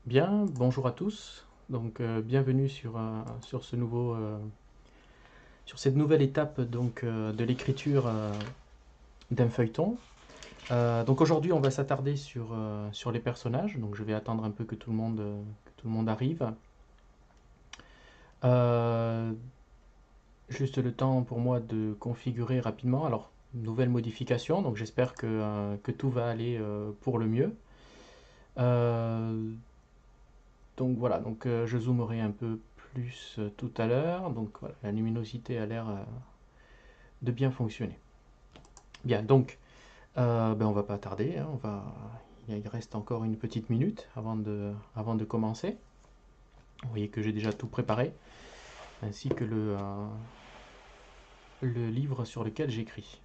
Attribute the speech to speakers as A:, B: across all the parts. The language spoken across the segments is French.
A: Bien, bonjour à tous. Bienvenue sur sur cette nouvelle étape de l'écriture d'un feuilleton. Aujourd'hui, on va s'attarder sur les personnages. Donc je vais attendre un peu que tout le monde arrive. Euh, Juste le temps pour moi de configurer rapidement. Alors, nouvelle modification. Donc j'espère que tout va aller pour le mieux. Euh, je zoomerai un peu plus tout à l'heure. Donc voilà, la luminosité a l'air de bien fonctionner. Bien, on va pas tarder, hein, il reste encore une petite minute avant de commencer. Vous voyez que j'ai déjà tout préparé, ainsi que le livre sur lequel j'écris.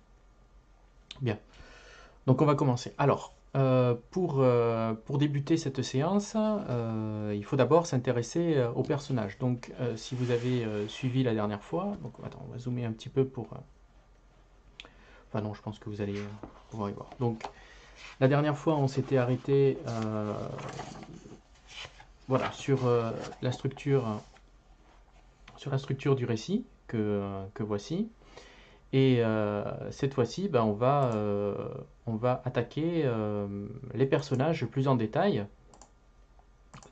A: Bien, donc on va commencer. Pour débuter cette séance, il faut d'abord s'intéresser au personnage. Si vous avez suivi la dernière fois, attends, on va zoomer un petit peu pour. Enfin non, je pense que vous allez pouvoir y voir. Donc, la dernière fois, on s'était arrêté, voilà, sur la structure du récit que voici. Cette fois-ci, on va attaquer les personnages plus en détail.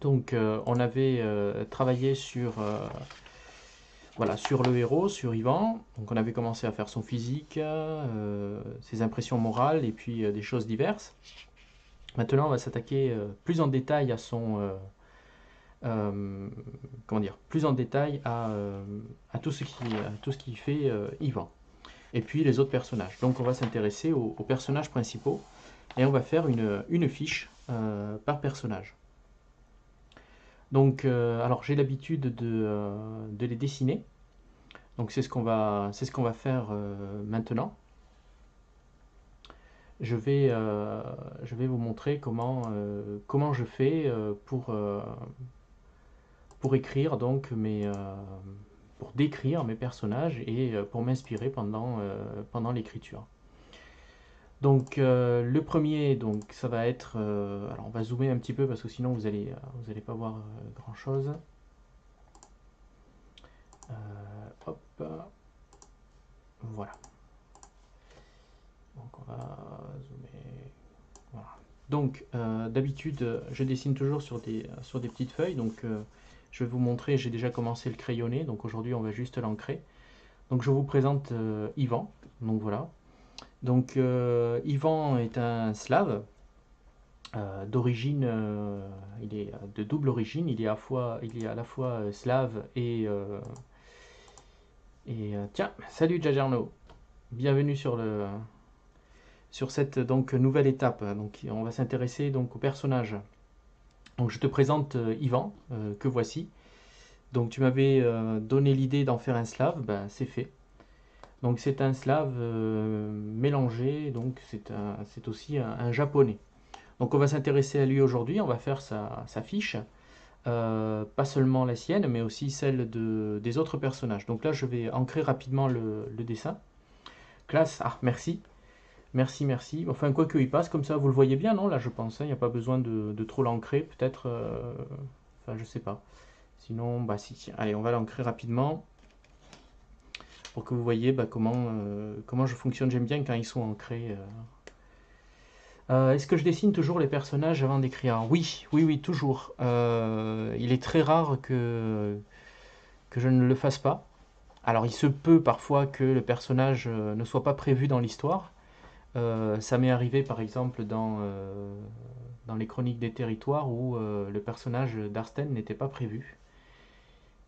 A: On avait travaillé sur le héros, sur Ivan. Donc, on avait commencé à faire son physique, ses impressions morales et puis des choses diverses. Maintenant, on va s'attaquer plus en détail comment dire, plus en détail à tout ce qui fait Ivan. Et puis les autres personnages. Donc, on va s'intéresser aux personnages principaux et on va faire une fiche par personnage. Alors j'ai l'habitude de les dessiner. Donc c'est ce qu'on va faire maintenant. Je vais, euh, je vais vous montrer comment je fais pour écrire pour décrire mes personnages et pour m'inspirer pendant l'écriture. Le premier, ça va être. Alors on va zoomer un petit peu parce que sinon vous allez pas voir grand chose. Hop, voilà. Donc on va zoomer. Voilà. D'habitude, je dessine toujours sur des petites feuilles. Je vais vous montrer, j'ai déjà commencé le crayonné. Donc aujourd'hui, on va juste l'ancrer. Donc je vous présente Ivan. Donc voilà. Ivan est un slave d'origine, il est de double origine. Il est à la fois slave tiens, salut Jajarno. Bienvenue sur cette nouvelle étape. Donc on va s'intéresser donc au personnage. Donc je te présente Ivan que voici. Donc tu m'avais donné l'idée d'en faire un slave, ben, c'est fait. Donc c'est un slave mélangé, donc c'est aussi un japonais. Donc on va s'intéresser à lui aujourd'hui, on va faire sa fiche, pas seulement la sienne, mais aussi celle des autres personnages. Donc là je vais ancrer rapidement le dessin. Classe, ah merci, merci, merci. Enfin quoi qu'il passe, comme ça vous le voyez bien, non? Là je pense, il n'y a pas besoin de trop l'ancrer, peut-être, enfin je sais pas. Sinon, bah si, tiens. Allez, on va l'ancrer rapidement pour que vous voyez comment je fonctionne. J'aime bien quand ils sont ancrés. Est-ce que je dessine toujours les personnages avant d'écrire? Oui, oui, oui, toujours. Il est très rare que je ne le fasse pas. Alors, il se peut parfois que le personnage ne soit pas prévu dans l'histoire. Ça m'est arrivé par exemple dans les Chroniques des Territoires où le personnage d'Arsten n'était pas prévu.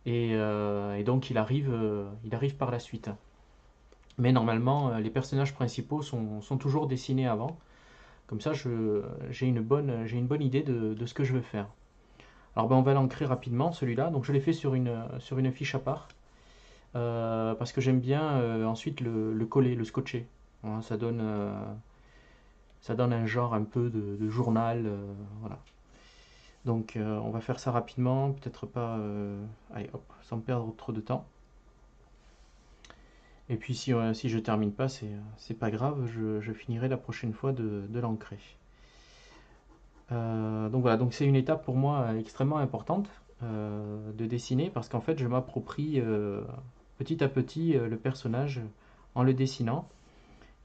A: Et donc il arrive par la suite. Mais normalement, les personnages principaux sont toujours dessinés avant. Comme ça, j'ai une bonne idée de ce que je veux faire. Alors on va l'ancrer rapidement, celui-là. Donc je l'ai fait sur une fiche à part. Parce que j'aime bien ensuite le coller, le scotcher. Voilà, ça donne un genre un peu de journal. Voilà. On va faire ça rapidement, peut-être pas. Allez, hop, sans perdre trop de temps. Et puis si je termine pas, c'est pas grave, je finirai la prochaine fois de l'ancrer. Donc voilà, donc c'est une étape pour moi extrêmement importante de dessiner parce qu'en fait je m'approprie petit à petit le personnage en le dessinant.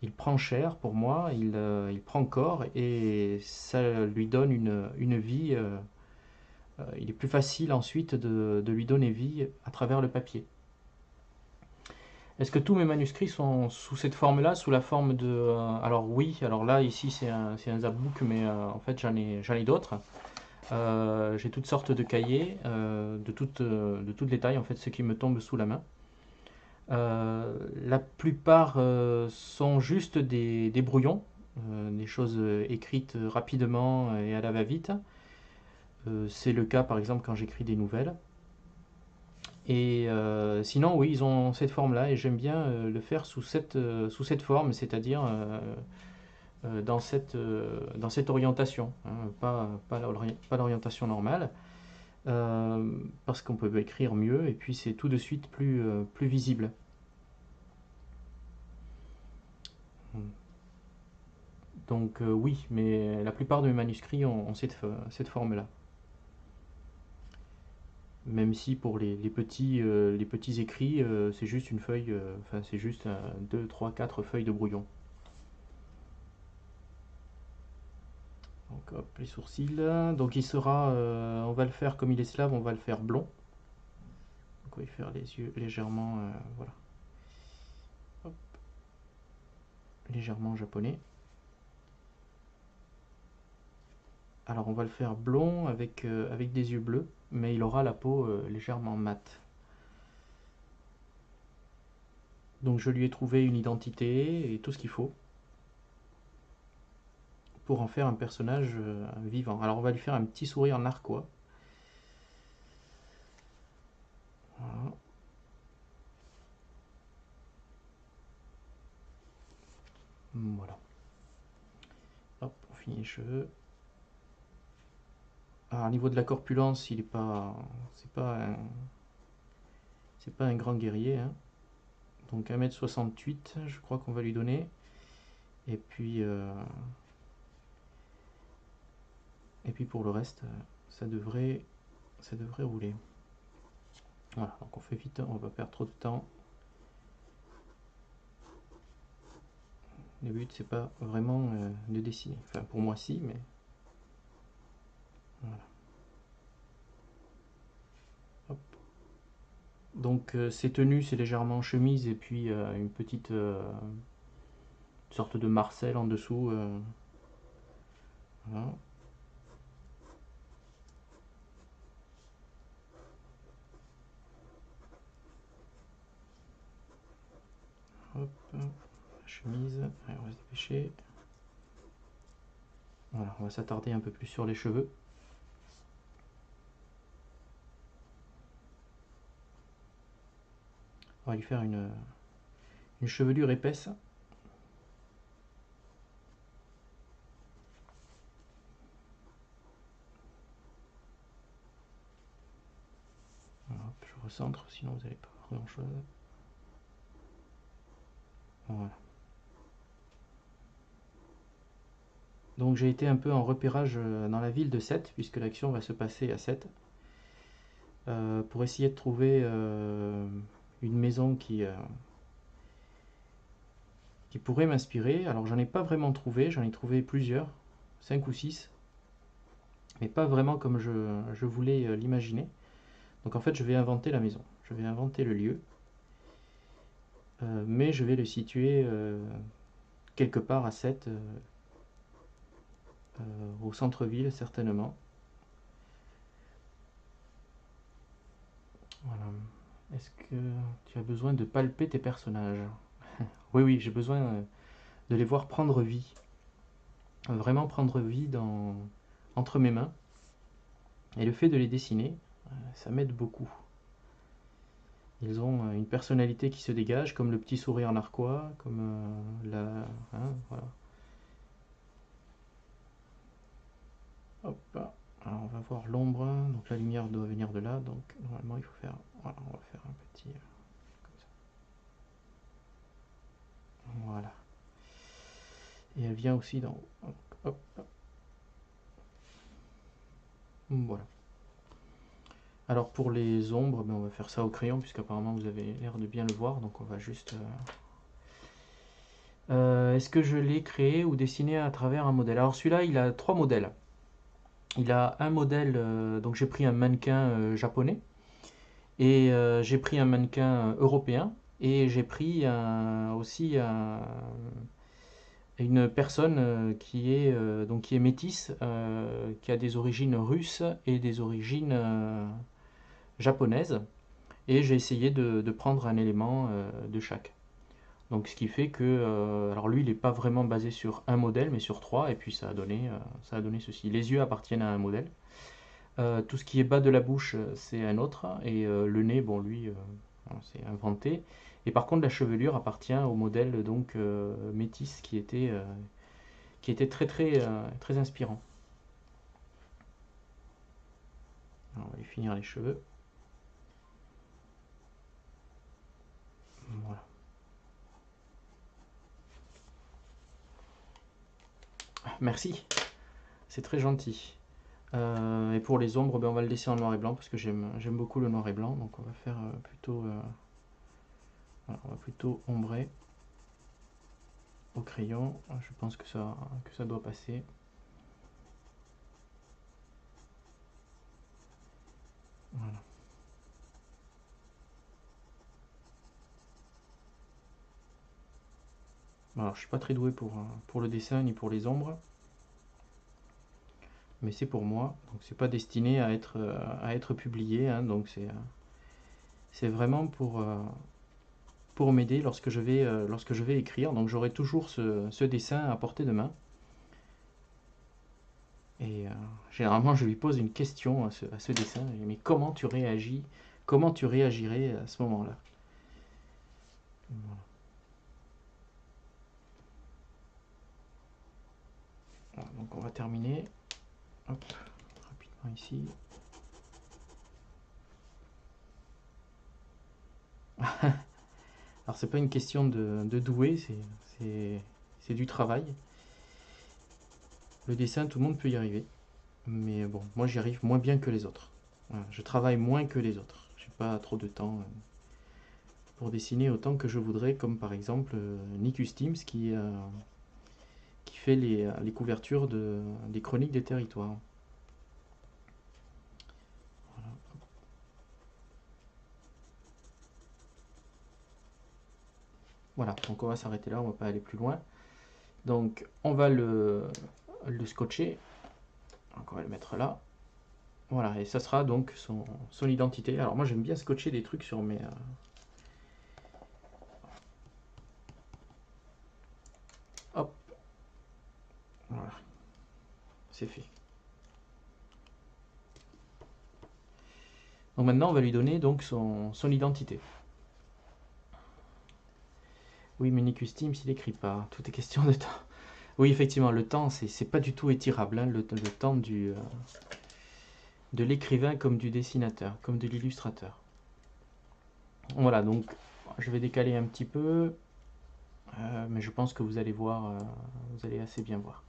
A: Il prend chair pour moi, il prend corps et ça lui donne une vie. Il est plus facile ensuite de lui donner vie à travers le papier. Est-ce que tous mes manuscrits sont sous cette forme-là, sous la forme de... alors oui, alors là, ici c'est un zapbook, mais en fait j'en ai d'autres. J'ai toutes sortes de cahiers, de toutes les tailles, en fait, ceux qui me tombent sous la main. La plupart sont juste des brouillons, des choses écrites rapidement et à la va-vite. C'est le cas par exemple quand j'écris des nouvelles. Et sinon, oui, ils ont cette forme-là et j'aime bien le faire sous cette forme, c'est-à-dire dans cette orientation, hein, pas l'orientation normale, parce qu'on peut écrire mieux et puis c'est tout de suite plus visible. Donc oui, mais la plupart de mes manuscrits ont cette forme-là. Même si pour les petits écrits, c'est juste une feuille, enfin c'est juste 2, 3, 4 feuilles de brouillon. Donc hop, les sourcils. Donc il sera, on va le faire comme il est slave, on va le faire blond. Donc on va faire les yeux légèrement, voilà, hop, légèrement japonais. Alors on va le faire blond avec des yeux bleus, mais il aura la peau légèrement mate. Donc je lui ai trouvé une identité et tout ce qu'il faut pour en faire un personnage vivant. Alors on va lui faire un petit sourire narquois. Voilà. Voilà. Hop, on finit les cheveux. Alors, au niveau de la corpulence, il est pas, c'est pas un grand guerrier, hein. Donc 1m68, je crois qu'on va lui donner. Et puis, pour le reste, ça devrait rouler. Voilà, donc on fait vite, on va perdre trop de temps. Le but c'est pas vraiment de dessiner. Enfin pour moi si, mais voilà. Hop. Donc ces tenues c'est légèrement chemise et puis une petite sorte de marcel en dessous. Voilà. Hop, la chemise. Allez, on va se dépêcher. Voilà, on va s'attarder un peu plus sur les cheveux. On va lui faire une chevelure épaisse. Voilà, hop, je recentre, sinon vous n'allez pas voir grand chose. Voilà. Donc j'ai été un peu en repérage dans la ville de Sète, puisque l'action va se passer à Sète, pour essayer de trouver une maison qui pourrait m'inspirer. Alors j'en ai pas vraiment trouvé, j'en ai trouvé plusieurs, 5 ou 6, mais pas vraiment comme je voulais l'imaginer. Donc en fait je vais inventer la maison, je vais inventer le lieu, mais je vais le situer quelque part à Sète, au centre-ville certainement. Voilà. Est-ce que tu as besoin de palper tes personnages? Oui, oui, j'ai besoin de les voir prendre vie. Vraiment prendre vie entre mes mains. Et le fait de les dessiner, ça m'aide beaucoup. Ils ont une personnalité qui se dégage, comme le petit sourire narquois, comme hein, voilà. Hop là. Alors on va voir l'ombre, donc la lumière doit venir de là, donc normalement il faut faire, voilà, on va faire un petit, comme ça. Voilà. Et elle vient aussi d'en haut. Hop, hop. Voilà. Alors pour les ombres, ben, on va faire ça au crayon, puisqu'apparemment vous avez l'air de bien le voir, donc on va juste... est-ce que je l'ai créé ou dessiné à travers un modèle? Alors celui-là, il a 3 modèles. Il a un modèle, donc j'ai pris un mannequin japonais, et j'ai pris un mannequin européen, et j'ai pris aussi une personne qui est métisse, qui a des origines russes et des origines japonaises, et j'ai essayé de prendre un élément de chaque. Donc ce qui fait que, alors lui il n'est pas vraiment basé sur un modèle mais sur trois, et puis ça a donné ceci. Les yeux appartiennent à un modèle. Tout ce qui est bas de la bouche c'est un autre, et le nez, bon lui c'est inventé. Et par contre la chevelure appartient au modèle donc métis qui était très inspirant. Alors, on va aller finir les cheveux. Voilà. Merci, c'est très gentil. Et pour les ombres, ben, on va le laisser en noir et blanc parce que j'aime beaucoup le noir et blanc. Donc on va faire voilà, on va plutôt ombrer au crayon. Je pense que ça doit passer. Voilà. Alors je suis pas très doué pour le dessin ni pour les ombres, mais c'est pour moi. Donc c'est pas destiné à être publié, hein, donc c'est vraiment pour m'aider lorsque je vais écrire. Donc j'aurai toujours ce dessin à portée de main. Et généralement, je lui pose une question à ce dessin. Mais comment tu réagis? Comment tu réagirais à ce moment-là? Voilà. Voilà, donc on va terminer. Hop, rapidement ici. Alors c'est pas une question de doué, c'est du travail. Le dessin, tout le monde peut y arriver. Mais bon, moi j'y arrive moins bien que les autres. Voilà, je travaille moins que les autres. J'ai pas trop de temps pour dessiner autant que je voudrais, comme par exemple Nick Ustims qui fait les couvertures des chroniques des territoires. Voilà. Voilà, donc on va s'arrêter là, on va pas aller plus loin. Donc on va le scotcher. Donc on va le mettre là. Voilà, et ça sera donc son identité. Alors moi j'aime bien scotcher des trucs sur mes... Hop, voilà, c'est fait. Donc maintenant on va lui donner donc son identité. Oui, mais Nick Ustims, il écrit pas. Tout est question de temps. Oui, effectivement, le temps, c'est pas du tout étirable, hein, le temps de l'écrivain comme du dessinateur, comme de l'illustrateur. Voilà, donc je vais décaler un petit peu, mais je pense que vous allez voir, vous allez assez bien voir.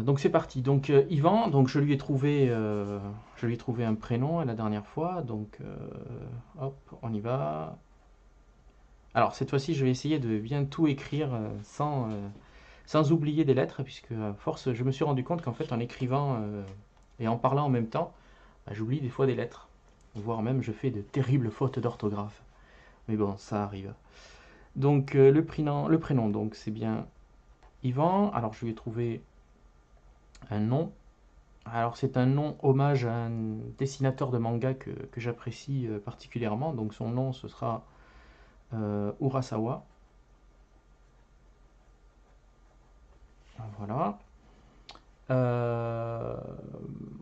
A: Donc c'est parti. Donc Yvan, donc je lui ai trouvé un prénom la dernière fois. Donc hop, on y va. Alors cette fois-ci, je vais essayer de bien tout écrire sans oublier des lettres, puisque à force, je me suis rendu compte qu'en fait, en écrivant et en parlant en même temps, bah, j'oublie des fois des lettres, voire même je fais de terribles fautes d'orthographe. Mais bon, ça arrive. Donc le prénom, donc c'est bien Yvan. Alors je lui ai trouvé un nom. Alors c'est un nom hommage à un dessinateur de manga que j'apprécie particulièrement. Donc son nom ce sera Urasawa. Voilà. Euh,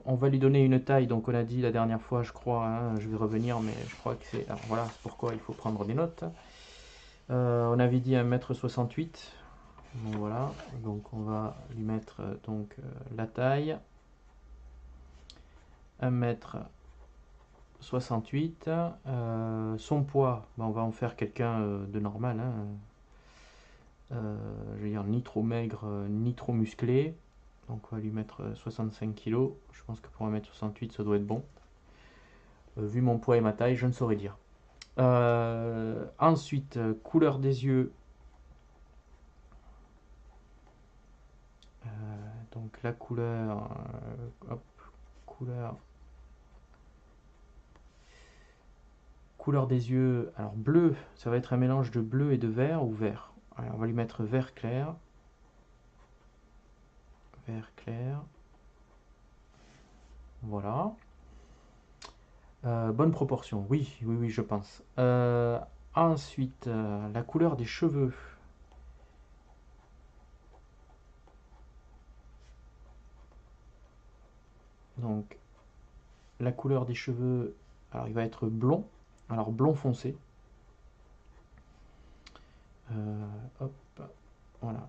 A: on va lui donner une taille, donc on a dit la dernière fois, je crois, hein, je vais revenir, mais je crois que c'est... Alors voilà, c'est pourquoi il faut prendre des notes. On avait dit 1m68. Donc voilà, donc on va lui mettre donc la taille. 1m68. Son poids, ben, on va en faire quelqu'un de normal. Hein. Je veux dire, ni trop maigre, ni trop musclé. Donc on va lui mettre 65 kg. Je pense que pour 1m68 ça doit être bon. Vu mon poids et ma taille, je ne saurais dire. Ensuite, couleur des yeux. Donc la couleur, hop, couleur des yeux. Alors bleu, ça va être un mélange de bleu et de vert ou vert. Allez, on va lui mettre vert clair. Vert clair. Voilà. Bonne proportion, oui, oui, oui, je pense. Ensuite, la couleur des cheveux. Donc, la couleur des cheveux, alors il va être blond, alors blond foncé. Hop, voilà.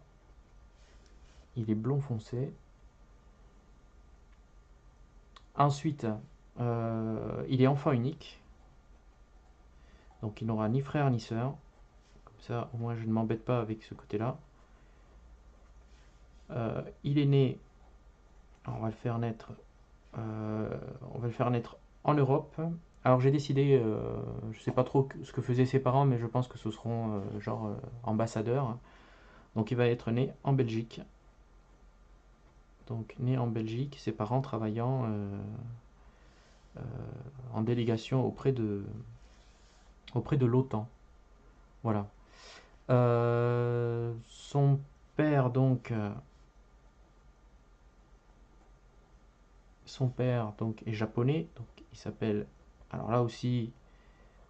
A: Il est blond foncé. Ensuite, il est enfant unique. Donc il n'aura ni frère ni sœur. Comme ça, au moins je ne m'embête pas avec ce côté-là. Il est né, on va le faire naître, en Europe. Alors j'ai décidé, je ne sais pas trop ce que faisaient ses parents, mais je pense que ce seront genre ambassadeurs. Donc il va être né en Belgique. Donc né en Belgique, ses parents travaillant en délégation auprès de l'OTAN. Voilà. Son père donc est japonais, donc il s'appelle, alors là aussi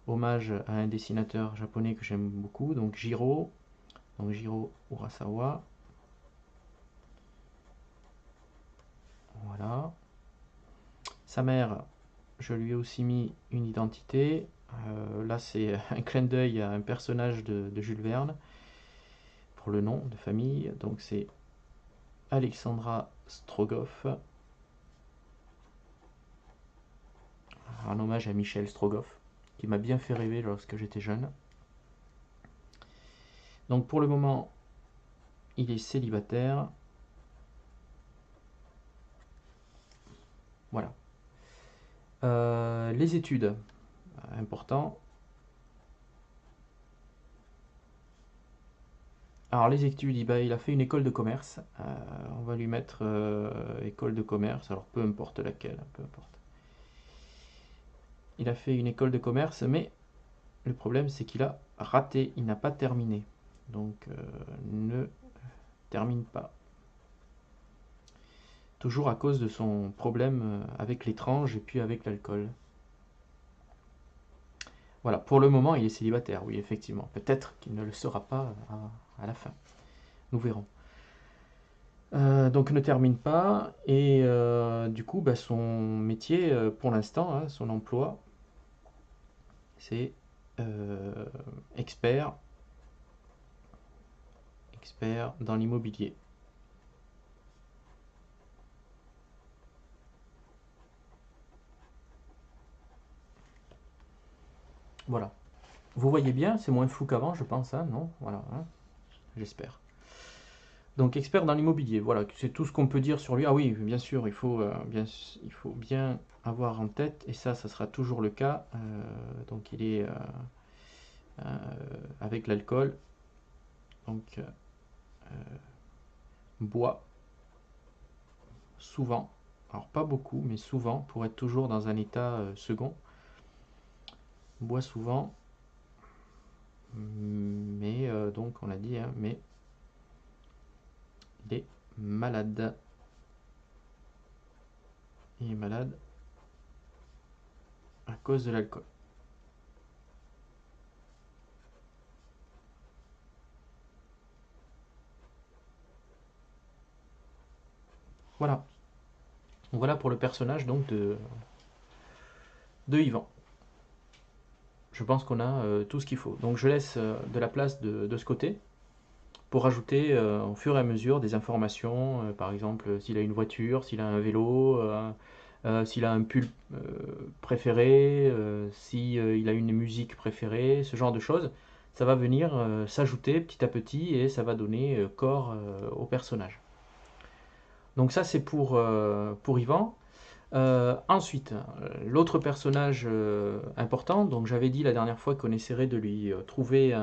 A: hommage à un dessinateur japonais que j'aime beaucoup, donc Jiro Urasawa. Voilà. Sa mère, je lui ai aussi mis une identité. Là c'est un clin d'œil à un personnage de Jules Verne pour le nom de famille, donc c'est Alexandra Strogoff, en hommage à Michel Strogoff, qui m'a bien fait rêver lorsque j'étais jeune. Donc pour le moment, il est célibataire. Voilà. Les études, important. Alors les études, il a fait une école de commerce. On va lui mettre école de commerce, alors peu importe laquelle, peu importe. Il a fait une école de commerce, mais le problème c'est qu'il a raté, il n'a pas terminé. Donc ne termine pas. Toujours à cause de son problème avec l'étrange et puis avec l'alcool. Voilà, pour le moment il est célibataire, oui effectivement. Peut-être qu'il ne le sera pas à la fin. Nous verrons. Donc ne termine pas et du coup son métier pour l'instant, hein, son emploi, c'est expert dans l'immobilier. Voilà. Vous voyez bien, c'est moins flou qu'avant, je pense, hein, non? Voilà, hein, j'espère. Donc expert dans l'immobilier, voilà, c'est tout ce qu'on peut dire sur lui. Ah oui, bien sûr, il faut bien avoir en tête, et ça sera toujours le cas. Donc il est avec l'alcool, donc boit souvent, alors pas beaucoup, mais souvent, pour être toujours dans un état second. Boit souvent, mais donc on l'a dit, hein, mais il est malade. Il est malade à cause de l'alcool. Voilà. Voilà pour le personnage donc de Yvan. Je pense qu'on a tout ce qu'il faut. Donc je laisse de la place de ce côté pour rajouter au fur et à mesure des informations, par exemple s'il a une voiture, s'il a un vélo, s'il a un pull préféré, s'il a une musique préférée, ce genre de choses. Ça va venir s'ajouter petit à petit et ça va donner corps au personnage. Donc ça c'est pour Yvan. Ensuite, l'autre personnage important, donc j'avais dit la dernière fois qu'on essaierait de lui trouver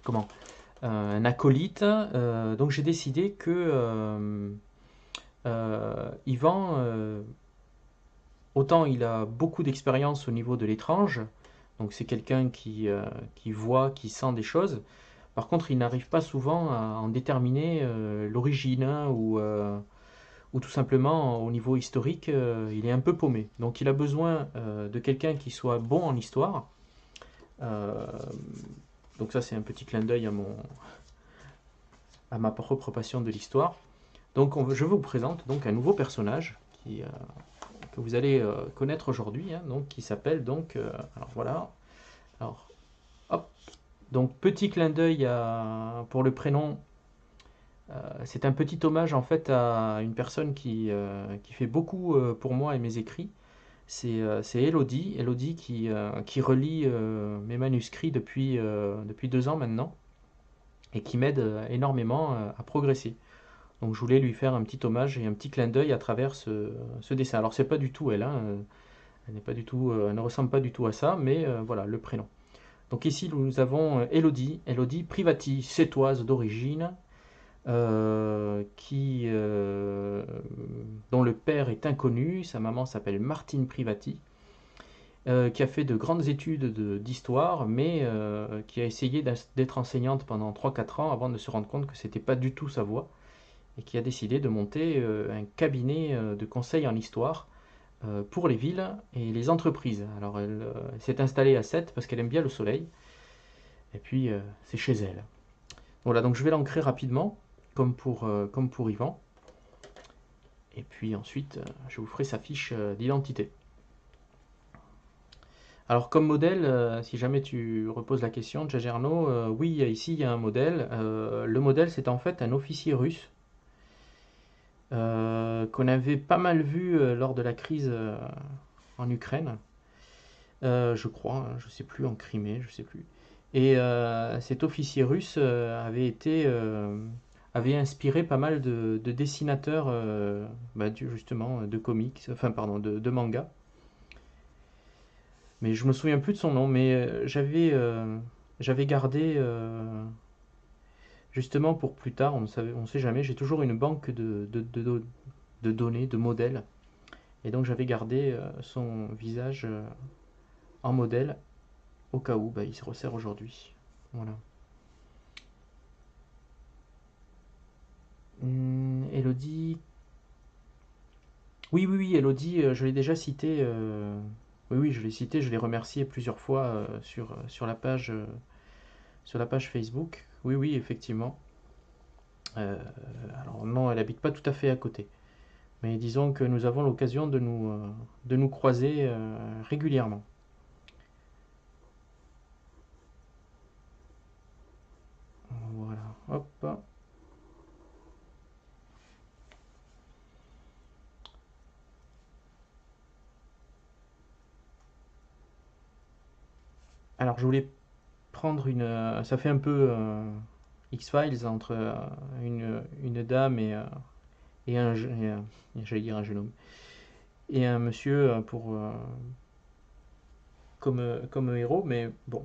A: comment, un acolyte. Donc j'ai décidé que Yvan, autant il a beaucoup d'expérience au niveau de l'étrange, donc c'est quelqu'un qui voit, qui sent des choses. Par contre, il n'arrive pas souvent à en déterminer l'origine, hein, ou tout simplement au niveau historique, il est un peu paumé. Donc il a besoin de quelqu'un qui soit bon en histoire. Euh, donc ça c'est un petit clin d'œil à ma propre passion de l'histoire. Donc je vous présente donc un nouveau personnage que vous allez connaître aujourd'hui, hein, donc qui s'appelle donc alors voilà. Alors hop. Donc petit clin d'œil pour le prénom. C'est un petit hommage en fait à une personne qui fait beaucoup pour moi et mes écrits. C'est Elodie, Elodie qui relit mes manuscrits depuis 2 ans maintenant et qui m'aide énormément à progresser. Donc je voulais lui faire un petit hommage et un petit clin d'œil à travers ce dessin. Alors c'est pas du tout elle, hein, elle n'est pas du tout, elle ne ressemble pas du tout à ça, mais voilà le prénom. Donc ici nous avons Elodie, Elodie Privati, sétoise d'origine, dont le père est inconnu, sa maman s'appelle Martine Privati, qui a fait de grandes études d'histoire, mais qui a essayé d'être enseignante pendant 3-4 ans avant de se rendre compte que c'était pas du tout sa voie, et qui a décidé de monter un cabinet de conseil en histoire pour les villes et les entreprises. Alors elle s'est installée à Sète parce qu'elle aime bien le soleil, et puis c'est chez elle. Voilà, donc je vais l'ancrer rapidement, comme pour Yvan. Et puis ensuite, je vous ferai sa fiche d'identité. Alors comme modèle, si jamais tu reposes la question, Jagerno, oui, ici il y a un modèle. Le modèle, c'est en fait un officier russe qu'on avait pas mal vu lors de la crise en Ukraine, je crois, hein, je sais plus, en Crimée, je sais plus. Et cet officier russe avait inspiré pas mal de dessinateurs, justement, de comics, enfin pardon, de mangas. Mais je me souviens plus de son nom, mais j'avais gardé justement pour plus tard, on sait jamais, j'ai toujours une banque de données, de modèles, et donc j'avais gardé son visage en modèle au cas où il se resserre aujourd'hui. Voilà. Elodie. Oui, oui, oui, Elodie, je l'ai déjà cité. Oui, oui, je l'ai cité, je l'ai remercié plusieurs fois sur la page Facebook. Oui, oui, effectivement. Euh, alors non, elle habite pas tout à fait à côté. Mais disons que nous avons l'occasion de nous croiser régulièrement. Voilà, hop. Alors je voulais prendre ça fait un peu X-Files entre une dame et j'allais dire un jeune homme, et un monsieur comme héros, mais bon,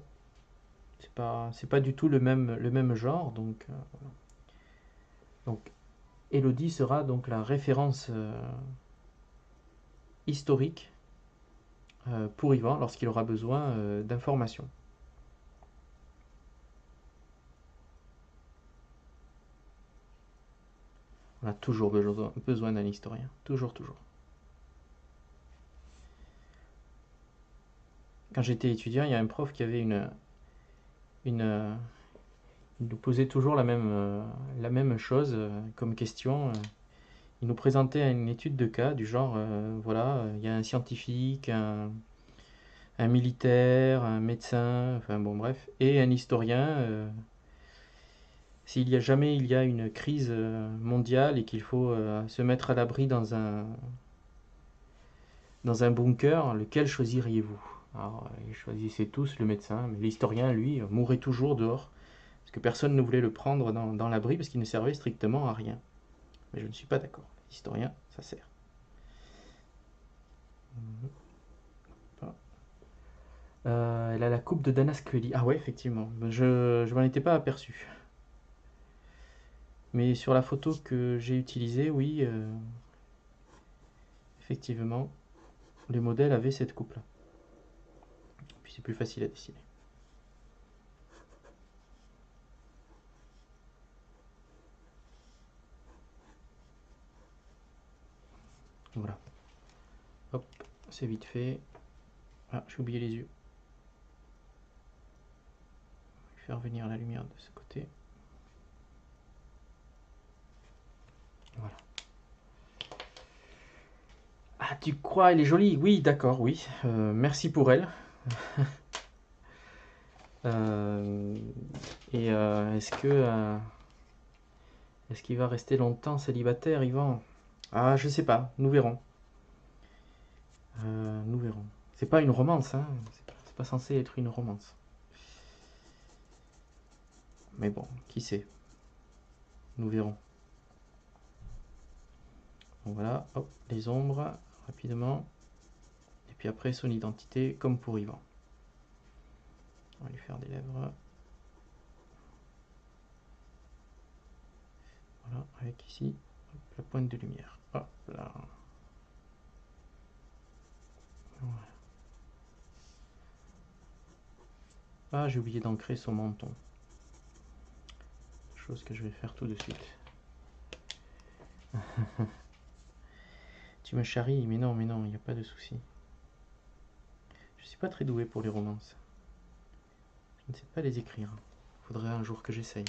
A: c'est pas du tout le même genre, donc Elodie sera donc la référence historique pour Yvan lorsqu'il aura besoin d'informations. On a toujours besoin d'un historien, toujours, toujours. Quand j'étais étudiant, il y a un prof qui avait une il nous posait toujours la même chose comme question. Il nous présentait une étude de cas du genre, voilà, il y a un scientifique, un militaire, un médecin, enfin bon bref, et un historien. S'il y a jamais il y a une crise mondiale et qu'il faut se mettre à l'abri dans un bunker, lequel choisiriez-vous? Alors, ils choisissaient tous le médecin, mais l'historien, lui, mourait toujours dehors, parce que personne ne voulait le prendre dans l'abri, parce qu'il ne servait strictement à rien. mais je ne suis pas d'accord. Historien, ça sert. Elle a la coupe de Dana Scully. Ah ouais, effectivement. Je m'en étais pas aperçu. Mais sur la photo que j'ai utilisée, oui, effectivement, les modèles avaient cette coupe-là. Puis c'est plus facile à dessiner. Voilà. Hop, c'est vite fait. Ah, j'ai oublié les yeux. Je vais faire venir la lumière de ce côté. Voilà. Ah, tu crois, elle est jolie? Oui, d'accord, oui. Merci pour elle. Et est-ce qu'il va rester longtemps célibataire, Yvan? Ah, je sais pas, nous verrons. Nous verrons. C'est pas une romance, hein. C'est pas censé être une romance. Mais bon, qui sait? Nous verrons. Donc voilà, hop, les ombres, rapidement. Et puis après, son identité, comme pour Yvan. On va lui faire des lèvres. Voilà, avec ici, hop, la pointe de lumière. Hop là. Voilà. Ah, j'ai oublié d'ancrer son menton. Chose que je vais faire tout de suite. Tu me charries, mais non, il n'y a pas de souci. Je suis pas très doué pour les romances. Je ne sais pas les écrire. Faudrait un jour que j'essaye.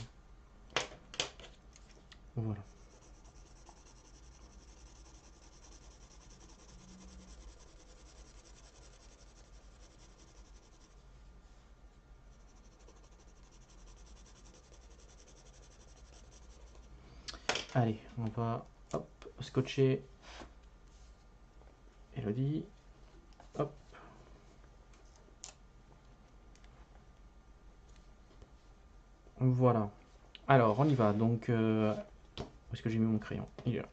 A: Voilà. Allez, on va hop, scotcher Elodie. Hop. Voilà. Alors, on y va. Donc, où est-ce que j'ai mis mon crayon? Il est là.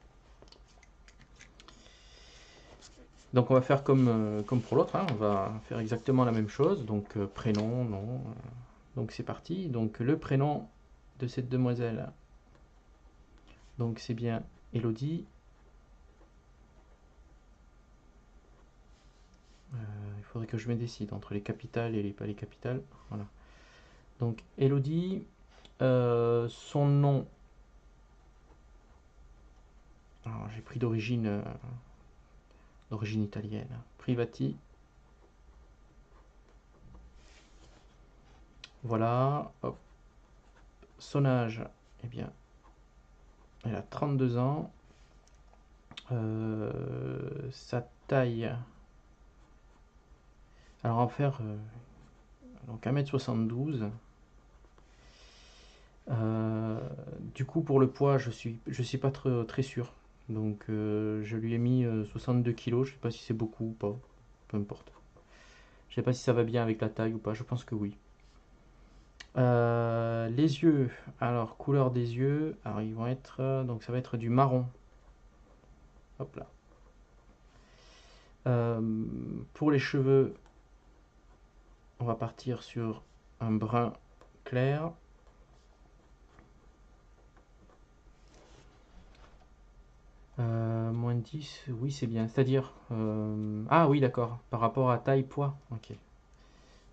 A: Donc, on va faire comme pour l'autre, hein. On va faire exactement la même chose. Donc, prénom, nom. Donc, c'est parti. Donc, le prénom de cette demoiselle. Donc, c'est bien Elodie. Il faudrait que je me décide entre les capitales et les pas les capitales. Voilà. Donc, Elodie. Son nom. Alors, j'ai pris d'origine italienne. Privati. Voilà. Hop. Son âge, eh bien, elle a 32 ans. Sa taille. Alors, on va faire donc 1m72. Du coup, pour le poids, je suis pas très sûr. Donc, je lui ai mis 62 kilos. Je sais pas si c'est beaucoup ou pas. Peu importe. Je sais pas si ça va bien avec la taille ou pas. Je pense que oui. Les yeux. Alors, couleur des yeux. Alors, ils vont être. Donc, ça va être du marron. Hop là. Pour les cheveux, on va partir sur un brun clair. Moins 10, oui c'est bien. C'est-à-dire... ah oui d'accord, par rapport à taille, poids. Ok.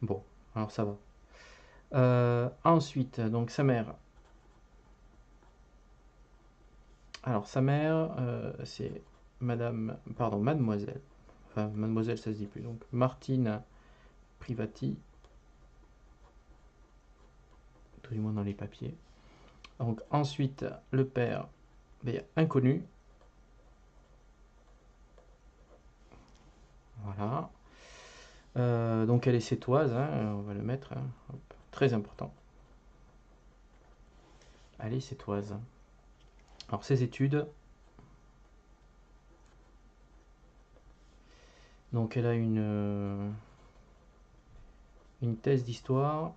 A: Bon, alors ça va. Ensuite, donc sa mère. Alors sa mère, c'est mademoiselle. Enfin, mademoiselle ça se dit plus. Donc Martine Privati. Tout du moins dans les papiers. Donc ensuite, le père, ben, inconnu. Voilà. Donc elle est sétoise, hein, on va le mettre. Hein, hop, très important. Elle est sétoise. Alors ses études. Donc elle a une thèse d'histoire.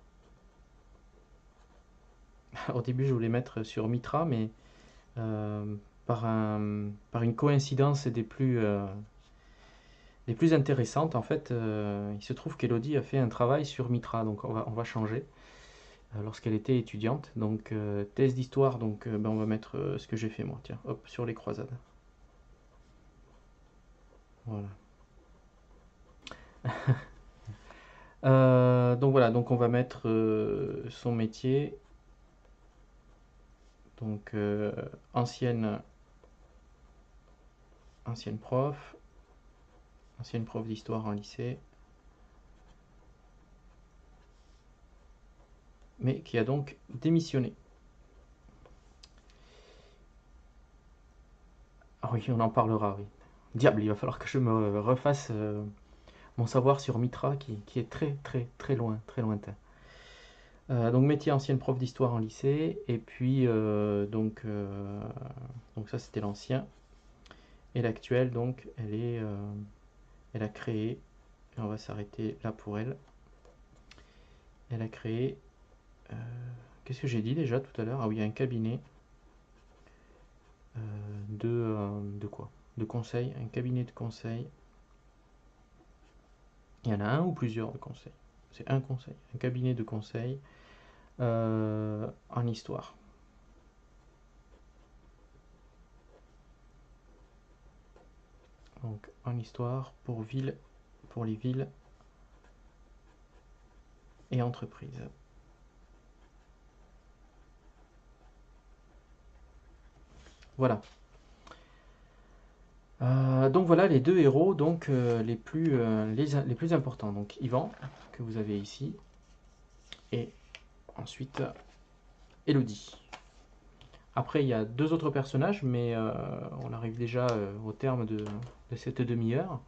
A: Au début je voulais mettre sur Mitra, mais par une coïncidence des plus intéressantes, en fait, il se trouve qu'Elodie a fait un travail sur Mitra, donc on va changer, lorsqu'elle était étudiante. Donc, thèse d'histoire, donc ben, on va mettre ce que j'ai fait moi, tiens, hop, sur les croisades. Voilà. Donc voilà, donc on va mettre son métier, donc ancienne prof, ancienne prof d'histoire en lycée, mais qui a donc démissionné. Ah oui, on en parlera, oui. Diable, il va falloir que je me refasse mon savoir sur Mitra qui est très très très loin, très lointain. Donc métier ancienne prof d'histoire en lycée, et puis donc ça c'était l'ancien, et l'actuelle donc elle a créé, et on va s'arrêter là pour elle. Elle a créé, euh, qu'est-ce que j'ai dit déjà tout à l'heure? Ah oui, un cabinet de quoi? De conseil, un cabinet de conseil. Il y en a un ou plusieurs de conseils? C'est un conseil, un cabinet de conseil en histoire. Donc en histoire pour les villes et entreprises. Voilà. Donc voilà les deux héros donc les plus importants. Donc Yvan que vous avez ici et ensuite Elodie. Après il y a deux autres personnages mais on arrive déjà au terme de cette demi-heure.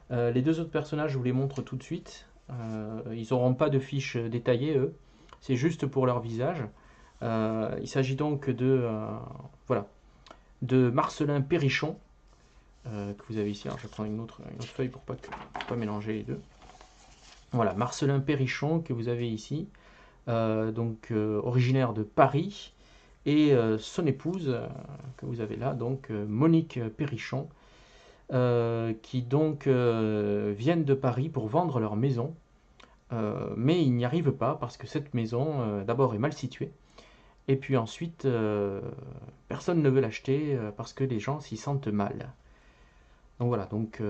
A: Les deux autres personnages je vous les montre tout de suite. Ils n'auront pas de fiches détaillées eux. C'est juste pour leur visage. Il s'agit donc voilà, de Marcelin Perrichon, que vous avez ici. Alors je vais prendre une autre feuille pour pas mélanger les deux. Voilà, Marcelin Perrichon que vous avez ici, originaire de Paris, et son épouse que vous avez là, donc Monique Perrichon, qui donc viennent de Paris pour vendre leur maison, mais ils n'y arrivent pas parce que cette maison d'abord est mal située. Et puis ensuite, personne ne veut l'acheter parce que les gens s'y sentent mal. Donc voilà, donc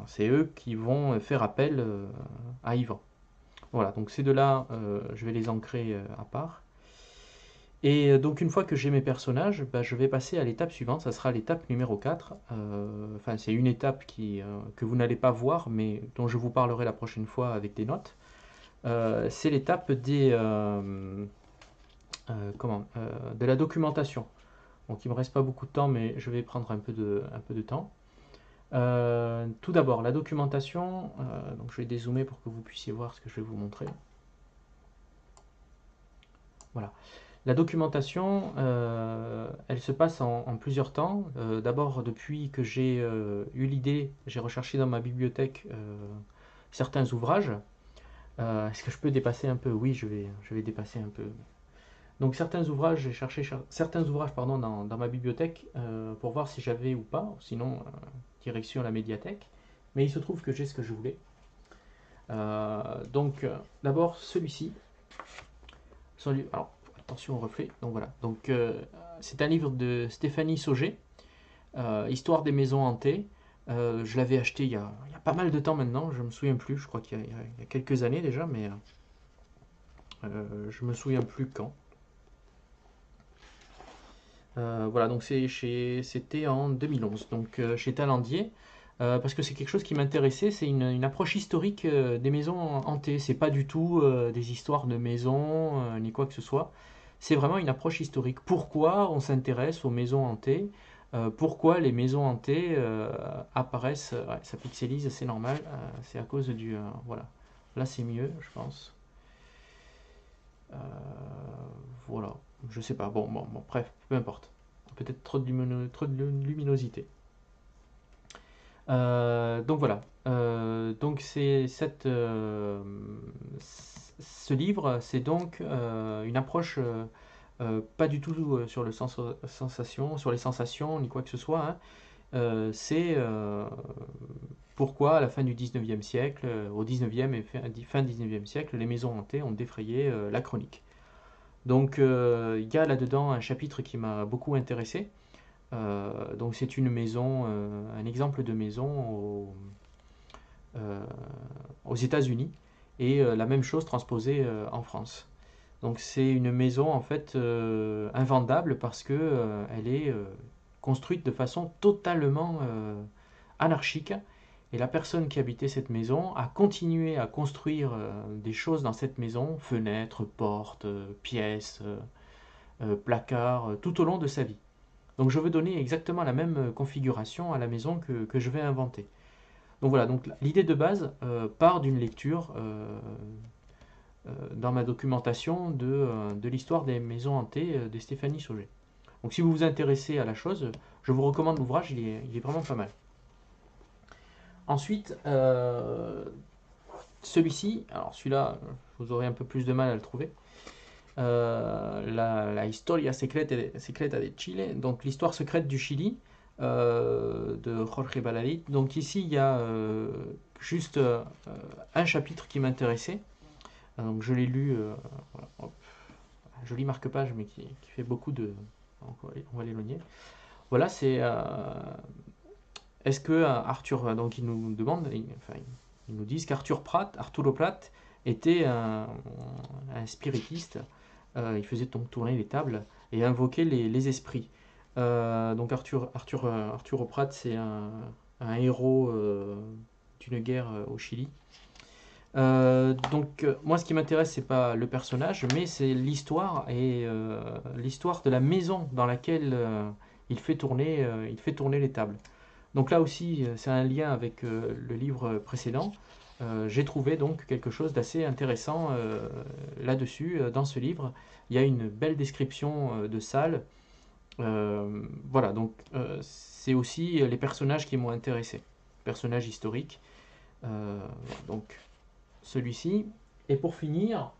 A: c'est eux qui vont faire appel à Yvan. Voilà, donc ces deux-là, je vais les ancrer à part. Et donc une fois que j'ai mes personnages, bah, je vais passer à l'étape suivante, ça sera l'étape numéro 4. Enfin, c'est une étape que vous n'allez pas voir, mais dont je vous parlerai la prochaine fois avec des notes. C'est l'étape de la documentation. Donc il ne me reste pas beaucoup de temps, mais je vais prendre un peu de temps. Tout d'abord, la documentation. Donc je vais dézoomer pour que vous puissiez voir ce que je vais vous montrer. Voilà. La documentation, elle se passe en plusieurs temps. D'abord, depuis que j'ai eu l'idée, j'ai recherché dans ma bibliothèque certains ouvrages. Est-ce que je peux dépasser un peu? Oui, je vais dépasser un peu. Donc certains ouvrages, j'ai cherché certains ouvrages pardon, dans ma bibliothèque pour voir si j'avais ou pas, sinon direction la médiathèque. Mais il se trouve que j'ai ce que je voulais. D'abord celui-ci. Alors attention au reflet. Donc voilà. Donc c'est un livre de Stéphanie Sauger, Histoire des maisons hantées. Je l'avais acheté il y a pas mal de temps maintenant. Je me souviens plus. Je crois qu'il y a quelques années déjà, mais je me souviens plus quand. Voilà, donc c'était en 2011, donc chez Talandier, parce que c'est quelque chose qui m'intéressait, c'est une approche historique des maisons hantées. C'est pas du tout des histoires de maisons ni quoi que ce soit. C'est vraiment une approche historique. Pourquoi on s'intéresse aux maisons hantées? Pourquoi les maisons hantées apparaissent? Ouais, ça pixelise, c'est normal. C'est à cause du voilà. Là, c'est mieux, je pense. Euh, voilà, je sais pas. Bon, bref, peu importe. Peut-être trop de luminosité. Donc voilà. Donc ce livre, c'est donc une approche pas du tout sur sur les sensations, ni quoi que ce soit, hein. C'est pourquoi à la fin du 19e siècle, au 19e et fin 19e siècle, les maisons hantées ont défrayé la chronique. Donc il y a là-dedans un chapitre qui m'a beaucoup intéressé. Donc c'est une maison, un exemple de maison euh, aux États-Unis et la même chose transposée en France. Donc c'est une maison en fait invendable parce que elle est construite de façon totalement anarchique. Et la personne qui habitait cette maison a continué à construire des choses dans cette maison, fenêtres, portes, pièces, placards, tout au long de sa vie. Donc je veux donner exactement la même configuration à la maison que je vais inventer. Donc voilà, donc l'idée de base part d'une lecture dans ma documentation de l'histoire des maisons hantées de Stéphanie Sauget. Donc si vous vous intéressez à la chose, je vous recommande l'ouvrage, il est vraiment pas mal. Ensuite, celui-ci, alors celui-là, vous aurez un peu plus de mal à le trouver. La Historia Secreta de Chile, donc l'histoire secrète du Chili, de Jorge Baladit. Donc ici, il y a juste un chapitre qui m'intéressait. Donc je l'ai lu, voilà, hop, joli marque-page, mais qui fait beaucoup de... On va l'éloigner. Voilà, c'est... est-ce que Arthur... Donc il nous demande, enfin, ils nous disent qu'Arthur Pratt, Arturo Prat, était un spiritiste. Il faisait donc tourner les tables et invoquer les esprits. Donc Arturo Prat, c'est un héros d'une guerre au Chili. Donc moi ce qui m'intéresse c'est pas le personnage mais c'est l'histoire et l'histoire de la maison dans laquelle il fait tourner les tables. Donc là aussi c'est un lien avec le livre précédent. J'ai trouvé donc quelque chose d'assez intéressant là-dessus dans ce livre. Il y a une belle description de salle. Voilà, donc c'est aussi les personnages qui m'ont intéressé, personnages historiques. Euh, donc celui-ci. Et pour finir,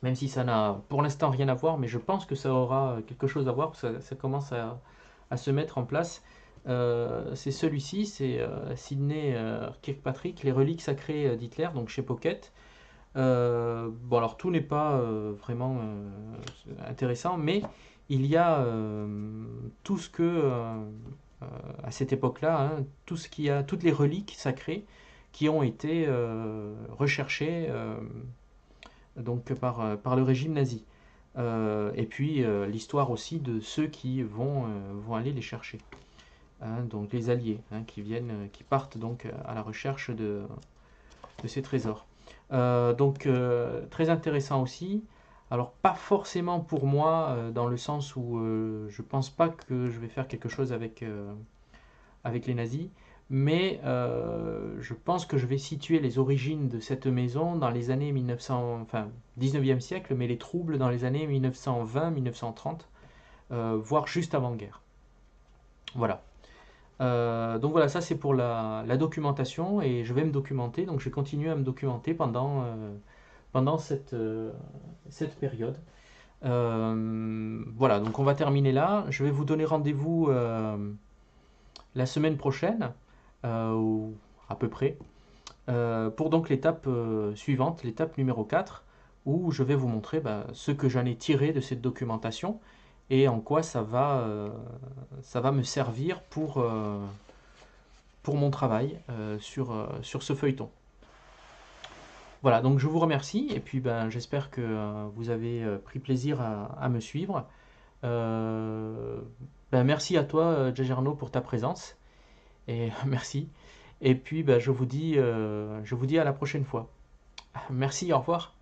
A: même si ça n'a pour l'instant rien à voir, mais je pense que ça aura quelque chose à voir, parce que ça commence à se mettre en place. C'est celui-ci, c'est Sidney Kirkpatrick, Les reliques sacrées d'Hitler, donc chez Pocket. Bon, alors tout n'est pas vraiment intéressant, mais il y a tout ce que, à cette époque-là, hein, tout ce qui a, toutes les reliques sacrées qui ont été recherchées donc par le régime nazi. Et puis l'histoire aussi de ceux qui vont aller les chercher. Hein, donc les alliés hein, qui partent donc à la recherche de ces trésors. Donc très intéressant aussi. Alors pas forcément pour moi dans le sens où je pense pas que je vais faire quelque chose avec les nazis, mais je pense que je vais situer les origines de cette maison dans les années 1900, enfin 19e siècle, mais les troubles dans les années 1920-1930, voire juste avant-guerre. Voilà. Donc voilà, ça c'est pour la documentation et je vais me documenter, donc je vais continuer à me documenter pendant cette période. Voilà, donc on va terminer là. Je vais vous donner rendez-vous la semaine prochaine, ou à peu près, pour donc l'étape suivante, l'étape numéro 4, où je vais vous montrer ce que j'en ai tiré de cette documentation et en quoi ça va me servir pour mon travail sur ce feuilleton. Voilà, donc je vous remercie et puis j'espère que vous avez pris plaisir à me suivre. Merci à toi, Jagerno, pour ta présence. Et merci. Et puis je vous dis à la prochaine fois. Merci, au revoir.